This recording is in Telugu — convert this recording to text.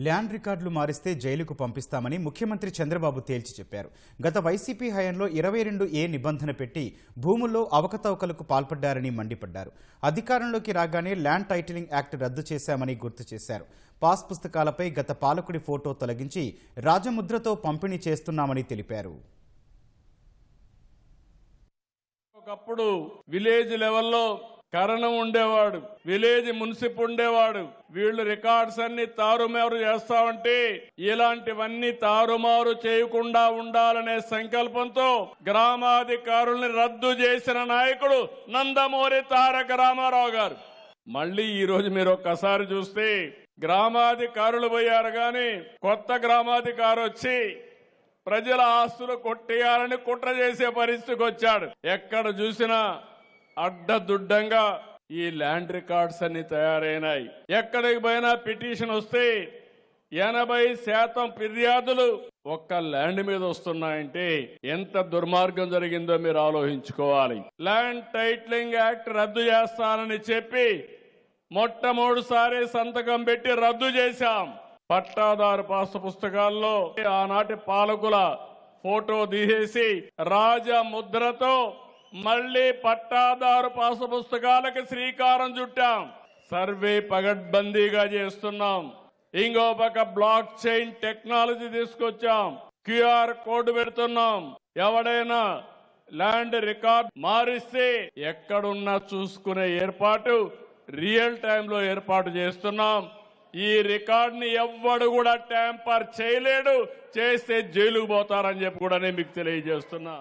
ల్యాండ్ రికార్డులు మారిస్తే జైలుకు పంపిస్తామని ముఖ్యమంత్రి చంద్రబాబు తేల్చి చెప్పారు. గత వైసీపీ హయాంలో 22A నిబంధన పెట్టి భూముల్లో అవకతవకలకు పాల్పడ్డారని మండిపడ్డారు. అధికారంలోకి రాగానే ల్యాండ్ టైటిలింగ్ యాక్ట్ రద్దు చేశామని గుర్తు చేశారు. పాస్ పుస్తకాలపై గత పాలకుడి ఫోటో తొలగించి రాజముద్రతో పంపిణీ చేస్తున్నామని తెలిపారు. ఒకప్పుడు విలేజ్ లెవెల్లో కరణం ఉండేవాడు, విలేజ్ మున్సిప్ ఉండేవాడు. వీళ్ళు రికార్డ్స్ అన్ని తారుమారు చేస్తామంటే ఇలాంటివన్నీ తారుమారు చేయకుండా ఉండాలనే సంకల్పంతో గ్రామాధికారుల్ని రద్దు చేసిన నాయకుడు నందమూరి తారక రామారావు గారు. మళ్ళీ ఈ రోజు మీరు ఒక్కసారి చూస్తే గ్రామాధికారులు పోయారు గాని కొత్త గ్రామాధికారి వచ్చి ప్రజల ఆస్తులు కొట్టేయాలని కుట్ర చేసే పరిస్థితికి వచ్చాడు. ఎక్కడ చూసినా అడ్డదుడ్డంగా ఈ ల్యాండ్ రికార్డ్స్ అన్ని తయారైనాయి. ఎక్కడికి పోయినా పిటిషన్ వస్తే 80% ఫిర్యాదులు ఒక్క ల్యాండ్ మీద వస్తున్నాయంటే ఎంత దుర్మార్గం జరిగిందో మీరు ఆలోచించుకోవాలి. ల్యాండ్ టైటిలింగ్ యాక్ట్ రద్దు చేస్తానని చెప్పి మొట్టమొదటిసారి సంతకం పెట్టి రద్దు చేశాం. పట్టాదారు పాస్ పుస్తకాల్లో ఆనాటి పాలకుల ఫోటో తీసేసి రాజముద్రతో మళ్లీ పట్టాదారు పాసు పుస్తకాలకు శ్రీకారం చుట్టాం. సర్వే పగడ్బందీగా చేస్తున్నాం. ఇంకో పక్క బ్లాక్ చైన్ టెక్నాలజీ తీసుకొచ్చాం. QR కోడ్ పెడుతున్నాం. ఎవడైనా ల్యాండ్ రికార్డ్ మారిస్తే ఎక్కడున్నా చూసుకునే ఏర్పాటు రియల్ టైంలో ఏర్పాటు చేస్తున్నాం. ఈ రికార్డుని ఎవ్వడు కూడా ట్యాంపర్ చేయలేడు. చేస్తే జైలుకు పోతారని చెప్పి కూడా నేను మీకు తెలియజేస్తున్నా.